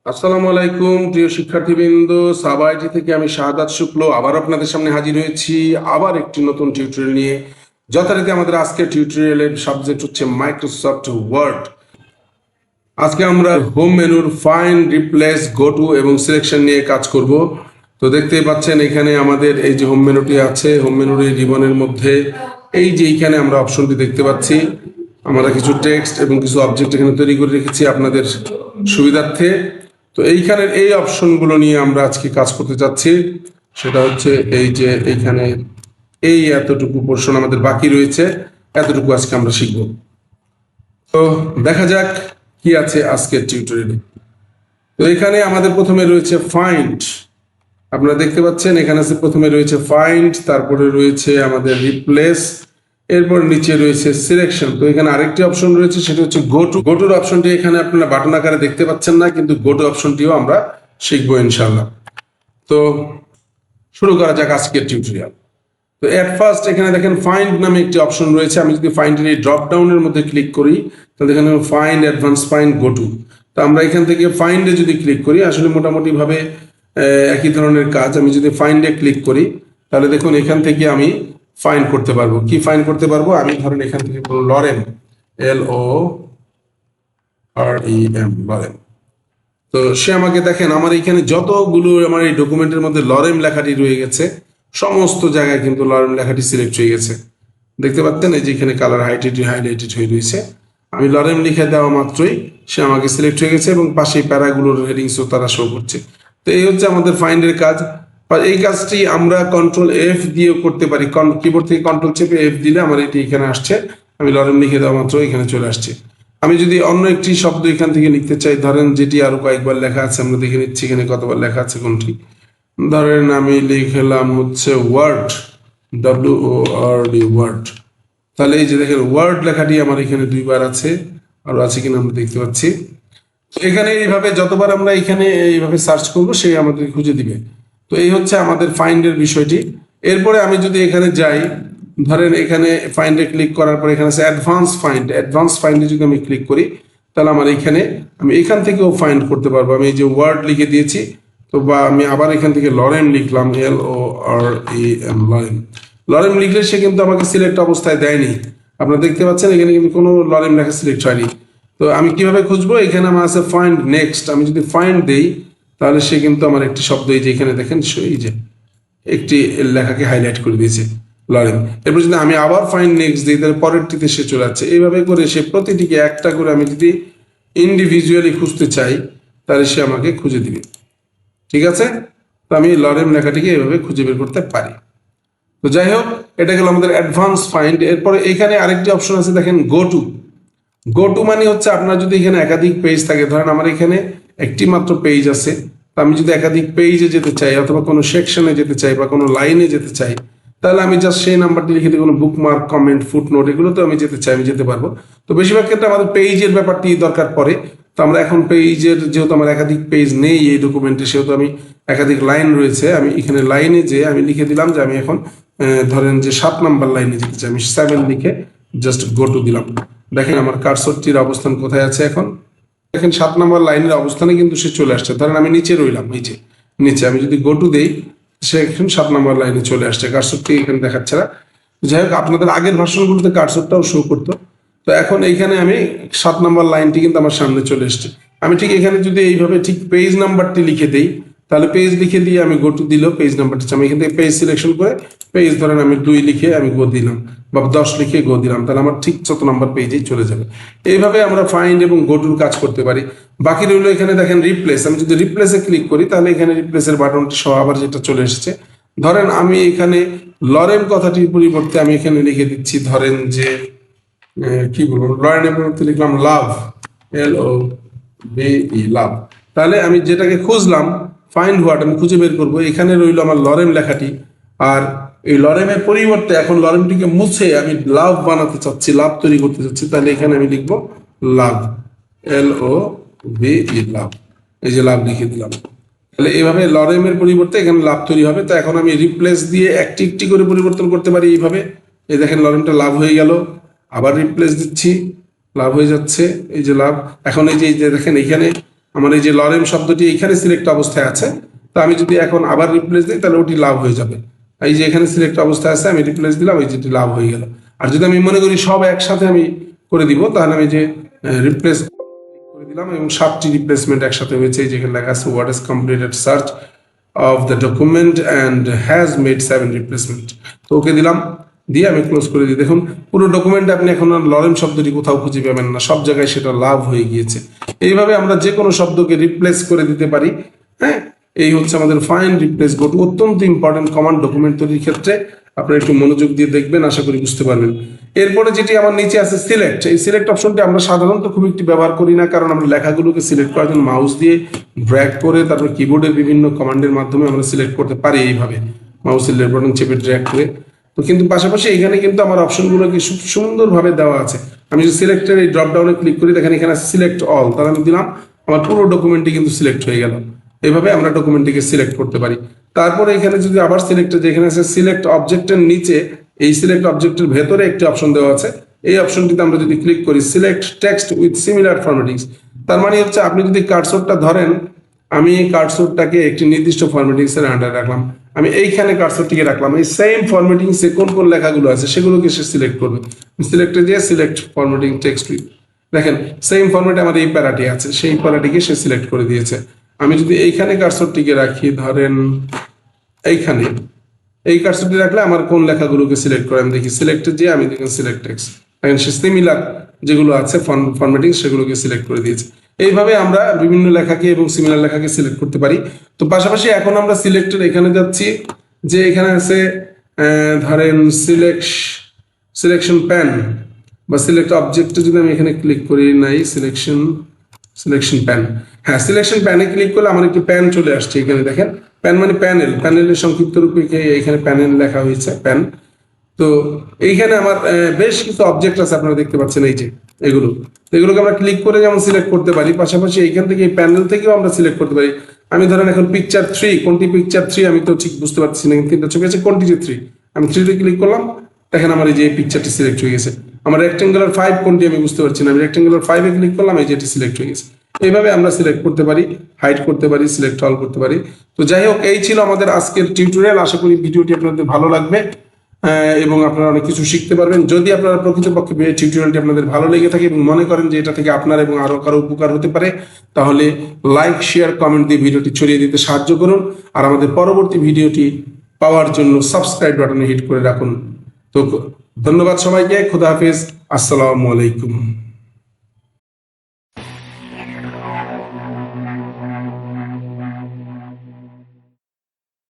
আসসালামু আলাইকুম প্রিয় শিক্ষার্থীবৃন্দ, সাবাইটি থেকে আমি শাহাদাত শুক্ল আবার আপনাদের সামনে হাজির হয়েছি আবার একটি নতুন টিউটোরিয়াল নিয়ে। যথারীতি আমাদের আজকের টিউটোরিয়ালের সাবজেক্ট হচ্ছে মাইক্রোসফট ওয়ার্ড। আজকে আমরা হোম মেনুর ফাইন্ড, রিপ্লেস, গো টু এবং সিলেকশন নিয়ে কাজ করব। তো দেখতেই পাচ্ছেন এখানে আমাদের এই যে হোম মেনুটি আছে, হোম মেনুর এই রিবনের মধ্যে এই যে এইখানে আমরা অপশনটি দেখতে পাচ্ছি। আমরা কিছু টেক্সট এবং কিছু অবজেক্ট এখানে তৈরি করে রেখেছি আপনাদের সুবিধার্থে। তো এইখানের এই অপশনগুলো নিয়ে আমরা আজকে কাজ করতে চাচ্ছি। সেটা হচ্ছে এই যে এইখানে এই এতটুকু পোর্শন আমাদের বাকি রয়েছে, এতটুকু আজকে আমরা শিখব। তো দেখা যাক কি আছে আজকের টিউটোরিয়ালে। তো এখানে আমাদের প্রথমে রয়েছে ফাইন্ড, আপনারা দেখতে পাচ্ছেন এখানে আছে প্রথমে রয়েছে ফাইন্ড, তারপরে রয়েছে আমাদের রিপ্লেস, এরপর নিচে রয়েছে সিলেকশন। তো এখানে আরেকটি অপশন রয়েছে, সেটা হচ্ছে গো টু। গো টুর অপশনটি এখানে আপনারা বাটন আকারে দেখতে পাচ্ছেন না, কিন্তু গো টু অপশনটিও আমরা শিখবো ইনশাআল্লাহ। তো শুরু করা যাক আজকের টিউটোরিয়াল। তো এট ফার্স্ট এখানে দেখেন ফাইন্ড নামে একটি অপশন রয়েছে। আমি যদি ফাইন্ডের এই ড্রপ ডাউনের মধ্যে ক্লিক করি তাহলে এখানে find, advance find, go to. তো আমরা এখান থেকে ফাইন্ডে যদি ক্লিক করি, আসলে মোটামুটি ভাবে একই ধরনের কাজ। আমি যদি ফাইন্ডে ক্লিক করি তাহলে দেখুন এখান থেকে আমি ফাইন্ড করতে পারবো। কি ফাইন্ড করতে পারবো? আমি ধরেন এখান থেকে লরেম, LOREM, লরেম। তো সে আমাকে দেখেন আমার এখানে যতগুলো আমার এই ডকুমেন্টের মধ্যে লরেম লেখাটি রয়ে গেছে, সমস্ত জায়গায় কিন্তু লরেম লেখাটি সিলেক্ট হয়ে গেছে। দেখতে পাচ্ছেন এই যে এখানে কালার হাইলাইটেড হয়ে রয়েছে। আমি লরেম লিখে দেওয়া মাত্রই সে আমাকে সিলেক্ট হয়ে গেছে এবং পাশে প্যারাগুলোর হেডিংসও তারা শো করছে। তো এই হচ্ছে আমাদের ফাইন্ডের কাজ। এই কাজটি আমরা কন্ট্রোল F দিয়েও করতে পারি। কিবোর্ড থেকে কন্ট্রোল চেপে F দিলে আমার এটি এখানে আসছে, আমি লরেম লিখে দেওয়া মাত্র এখানে চলে আসছে। আমি যদি অন্য একটি শব্দ এখান থেকে লিখতে চাই, ধরেন যেটি আরো কয়েকবার লেখা আছে, আমরা দেখে নিচ্ছি এখানে কতবার লেখা আছে কোনটি। ধরেন আমি লিখলাম হচ্ছে ওয়ার্ড, WORD, ওয়ার্ড। তাহলে এই যে দেখেন ওয়ার্ড লেখাটি আমার এখানে দুইবার আছে, আরো আছে কিনা আমরা দেখতে পাচ্ছি। এখানে এইভাবে যতবার আমরা এখানে এইভাবে সার্চ করব সে আমাদের খুঁজে দিবে। তো এই হচ্ছে আমাদের ফাইন্ডের বিষয়টি। এরপরে আমি যদি এখানে যাই, ধরেন এখানে ফাইন্ডে ক্লিক করার পর এখানে আছে অ্যাডভান্স ফাইন্ড। অ্যাডভান্স ফাইন্ডে যদি আমি ক্লিক করি তাহলে আমার এখানে আমি এখান থেকেও ফাইন্ড করতে পারবো। আমি এই যে ওয়ার্ড লিখে দিয়েছি, তো বা আমি আবার এখান থেকে লরেম লিখলাম, LOREM, লরেম। লরেম লিখলে সে কিন্তু আমাকে সিলেক্ট অবস্থায় দেয়নি। আপনারা দেখতে পাচ্ছেন এখানে কিন্তু কোনো লরেম লেখা সিলেক্ট হয়নি। তো আমি কিভাবে খুঁজবো? এখানে আমার আছে ফাইন্ড নেক্সট। আমি যদি ফাইন্ড দেই তাহলে সে কিন্তু আমার একটি শব্দ এই যে এখানে দেখেন এই যে একটি লেখাকে হাইলাইট করে দিয়েছে, লরেম। এরপর যদি আমি আবার ফাইন্ড নেক্সট দিই তাহলে পরেরটিতে সে চলে যাচ্ছে। এইভাবে করে সে প্রতিটিকে একটা করে আমি যদি ইন্ডিভিজুয়ালি খুঁজতে চাই তাহলে সে আমাকে খুঁজে দিবে। ঠিক আছে? তো আমি লরেম লেখাটিকে এইভাবে খুঁজে বের করতে পারি। তো যাই হোক, এটা গেল আমাদের অ্যাডভান্স ফাইন্ড। এরপরে এখানে আরেকটি অপশন আছে দেখেন গো টু। গো টু মানে হচ্ছে আপনার যদি এখানে একাধিক পেজ থাকে, ধরেন আমার এখানে একটি মাত্র পেজ আছে, তো আমি যদি একাধিক পেজে যেতে চাই অথবা কোনো সেকশনে যেতে চাই বা কোনো লাইনে যেতে চাই, তাহলে আমি জাস্ট সেই নাম্বারটি লিখে দিই। কোনো বুকমার্ক, কমেন্ট, ফুটনোট এগুলো তো আমি যেতে চাই, আমি যেতে পারবো। তো বেশিরভাগ ক্ষেত্রে আমাদের পেজের ব্যাপারটি দরকার পড়ে। তো আমরা এখন পেজের, যেহেতু আমার একাধিক পেজ নেই এই ডকুমেন্টে, সেহেতু আমি একাধিক লাইন রয়েছে, আমি এখানে লাইনে যে আমি লিখে দিলাম যে আমি এখন ধরেন যে 7 নাম্বার লাইনে যেতে চাই, আমি 7 লিখে জাস্ট গো টু দিলাম। দেখেন আমার কার্সরটির অবস্থান কোথায় আছে এখন। দেখেন 7 নাম্বার লাইনের অবস্থানে কিন্তু সে চলে আসছে। ধরেন আমি নিচে রইলাম, এই যে নিচে, আমি যদি গো টু দেই সে এখন 7 নাম্বার লাইনে চলে আসছে। কার্সরটি এখানে দেখাচ্ছে না। যাই হোক, আপনাদের আগের ভার্সনগুলোতে কার্সরটাও শো করতো। তো এখন এইখানে আমি 7 নাম্বার লাইনটি কিন্তু আমার সামনে চলে এসছে। আমি ঠিক এখানে যদি এইভাবে ঠিক পেজ নাম্বারটি লিখে দেই, তাহলে পেজ লিখে দিয়ে আমি গো টু দিলেও পেজ নাম্বারটি, আমি এখান থেকে পেজ সিলেকশন করে পেজ ধরেন আমি 2 লিখে আমি গো দিলাম বা 10 লিখে গো দিলাম, তাহলে আমার ঠিক 7 নাম্বার পেজেই চলে যাবে। এইভাবে আমরা ফাইন্ড এবং গো টুর কাজ করতে পারি। বাকি রইল এখানে দেখেন রিপ্লেস। আমি যদি রিপ্লেসে ক্লিক করি তাহলে এখানে রিপ্লেসের বাটনটি সহ আবার যেটা চলে এসেছে। ধরেন আমি এখানে লরেম কথাটির পরিবর্তে আমি এখানে লিখে দিচ্ছি, ধরেন যে কি বলবো, লরেমের পরিবর্তে লিখলাম লাভ, LOVE, লাভ। তাহলে আমি যেটাকে খুঁজলাম, ফাইন্ড হোয়াট, আমি খুঁজে বের করবো। এখানে রইল আমার লরেম লেখাটি, আর এই লরেমের পরিবর্তে এখন লরেমটিকে মুছে আমি লাভ বানাতে চাচ্ছি, লাভ তৈরি করতে চাচ্ছি। তাহলে এখানে আমি লিখবো লাভ, LOVE, লাভ। এই যে লাভ লিখে দিলাম। তাহলে এইভাবে লরেমের পরিবর্তে এখানে লাভ তৈরি হবে। তো এখন আমি রিপ্লেস দিয়ে একটি একটি করে পরিবর্তন করতে পারি এইভাবে। এই দেখেন লরেমটা লাভ হয়ে গেল, আবার রিপ্লেস দিচ্ছি, লাভ হয়ে যাচ্ছে, এই যে লাভ। এখন এই যে দেখেন এখানে আমার এই যে লরেম শব্দটি এখানে সিলেক্ট অবস্থায় আছে, তো আমি যদি এখন আবার রিপ্লেস দিই তাহলে ওটি লাভ হয়ে যাবে। এই যে এখানে সিলেক্ট অবস্থায় আছে, আমি রিপ্লেস দিলাম, এই যেটি লাভ হয়ে গেল। আর যদি আমি মনে করি সব একসাথে আমি করে দিব, তাহলে আমি যে রিপ্লেস করে দিলাম এবং 7টি রিপ্লেসমেন্ট একসাথে হয়েছে। এই যেখানে লেখা আছে what is completed search of the document and has made 7 replacement. তো ওকে দিলাম, দিয়ে আমি ক্লোজ করে দিই। দেখুন পুরো ডকুমেন্টে আপনি এখন আর লরেম শব্দটি কোথাও খুঁজে পাবেন না, সব জায়গায় সেটা লাভ হয়ে গিয়েছে। এইভাবে আমরা যে কোনো শব্দকে রিপ্লেস করে দিতে পারি। হ্যাঁ, এই হচ্ছে আমাদের ফাইন্ড রিপ্লেস গো টু, অত্যন্ত ইম্পর্টেন্ট কমান্ড ডকুমেন্ট তৈরির ক্ষেত্রে। আপনারা একটু মনোযোগ দিয়ে দেখবেন, আশা করি বুঝতে পারবেন। এরপরে যেটি আমার নিচে আছে সিলেক্ট, এই সিলেক্ট অপশনটি আমরা সাধারণত খুব একটি ব্যবহার করি না, কারণ আমরা লেখাগুলোকে সিলেক্ট করার জন্য মাউস দিয়ে ড্র্যাগ করে তারপর কিবোর্ডের বিভিন্ন কমান্ডের মাধ্যমে আমরা সিলেক্ট করতে পারি এইভাবে মাউসের লেফট বাটন চেপে ড্র্যাগ করে। তো কিন্তু পাশাপাশি এখানে কিন্তু আমার অপশনগুলোকে খুব সুন্দরভাবে দেওয়া আছে। আমি যদি সিলেক্টের এই ড্রপ ডাউনে ক্লিক করি, দেখেন এখানে সিলেক্ট অল, তাহলে আমি দিলাম, আমার পুরো ডকুমেন্টটি কিন্তু সিলেক্ট হয়ে গেল। এইভাবে আমরা ডকুমেন্টটিকে সিলেক্ট করতে পারি। তারপরে এখানে যদি আবার সিলেক্টে, যেখানে আছে সিলেক্ট অবজেক্টের নিচে এই সিলেক্ট অবজেক্টের ভেতরে একটি অপশন দেওয়া আছে, এই অপশনটিতে আমরা যদি ক্লিক করি সিলেক্ট টেক্সট উইথ সিমিলার ফরম্যাটিংস, তার মানে হচ্ছে আপনি যদি কার্সরটা ধরেন, আমি এই কার্সরটাকে একটি নির্দিষ্ট ফরম্যাটিংস এর আন্ডারে রাখলাম, আমি এইখানে কার্সরটিকে রাখলাম, এই সেম ফরম্যাটিংসে কোন কোন লেখাগুলো আছে সেগুলোকে সে সিলেক্ট করবে। সিলেক্টে যে সিলেক্ট ফরম্যাটিং টেক্সট উইথ, দেখেন সেম ফরম্যাটে আমার এই প্যারাটি আছে, সেই প্যারাটিকে সে সিলেক্ট করে দিয়েছে। আমি যদি এইখানে কার্সরটিকে রাখি, ধরেন এইখানে, এই কার্সরটি রাখলে আমার কোন লেখাগুলোকে সিলেক্ট করে আমি দেখি, সিলেক্টে যে আমি দেখেন সিলেক্ট টেক্সট, দেখেন সে সিমিলার যেগুলো আছে ফরম্যাটিং সেগুলোকে সিলেক্ট করে দিয়েছে। এইভাবে আমরা বিভিন্ন লেখাকে এবং সিমিলার লেখাকে সিলেক্ট করতে পারি। তো পাশাপাশি এখন আমরা সিলেক্টের এখানে যাচ্ছি, যে এখানে আছে ধরেন সিলেকশন প্যান বা সিলেক্ট অবজেক্টে যদি আমি এখানে ক্লিক করি, নাই সিলেকশন প্যান, হ্যাঁ সিলেকশন প্যানে ক্লিক করলে আমার একটি প্যান চলে আসছে। এখানে দেখেন প্যান মানে প্যানেল, প্যানেলের সংক্ষিপ্ত রূপে এখানে প্যানেল লেখা হয়েছে প্যান। তো এইখানে আমার বেশ কিছু অবজেক্ট আছে, আপনারা দেখতে পাচ্ছেন এই যে এগুলোকে আমরা ক্লিক করে যেমন সিলেক্ট করতে পারি, পাশাপাশি এইখান থেকে এই প্যানেল থেকেও আমরা সিলেক্ট করতে পারি। আমি ধরেন এখন পিকচার 3, কোনটি পিকচার 3 আমি তো ঠিক বুঝতে পারছি না, কিন্তু ছবি আছে কোনটি যে 3, আমি 3 তে ক্লিক করলাম, দেখেন আমার এই যে পিকচারটি সিলেক্ট হয়ে গেছে। আমার রেক্টেঙ্গুলার 5 কোনটি আমি বুঝতে পারছি না, আমি রেক্টেঙ্গুলার 5 এ ক্লিক করলাম, এই যেটি সিলেক্ট হয়ে গেছে। এইভাবে আমরা সিলেক্ট করতে পারি, হাইড করতে পারি, সিলেক্ট অল করতে পারি। তো যাই হোক, এই ছিল আমাদের আজকের টিউটোরিয়াল। আশা করি ভিডিওটি আপনাদের ভালো লাগবে এবং আপনারা অনেক কিছু শিখতে পারবেন। যদি আপনারা প্রকৃতপক্ষে টিউটোরিয়ালটি আপনাদের ভালো লেগে থাকে এবং মনে করেন যে এটা থেকে আপনার এবং আরো কারো উপকার হতে পারে, তাহলে লাইক, শেয়ার, কমেন্ট দিয়ে ভিডিওটি ছড়িয়ে দিতে সাহায্য করুন। আর আমাদের পরবর্তী ভিডিওটি পাওয়ার জন্য সাবস্ক্রাইব বাটনে হিট করে রাখুন। তো ধন্যবাদ সবাইকে, খুদা হাফেজ, আসসালামু আলাইকুম।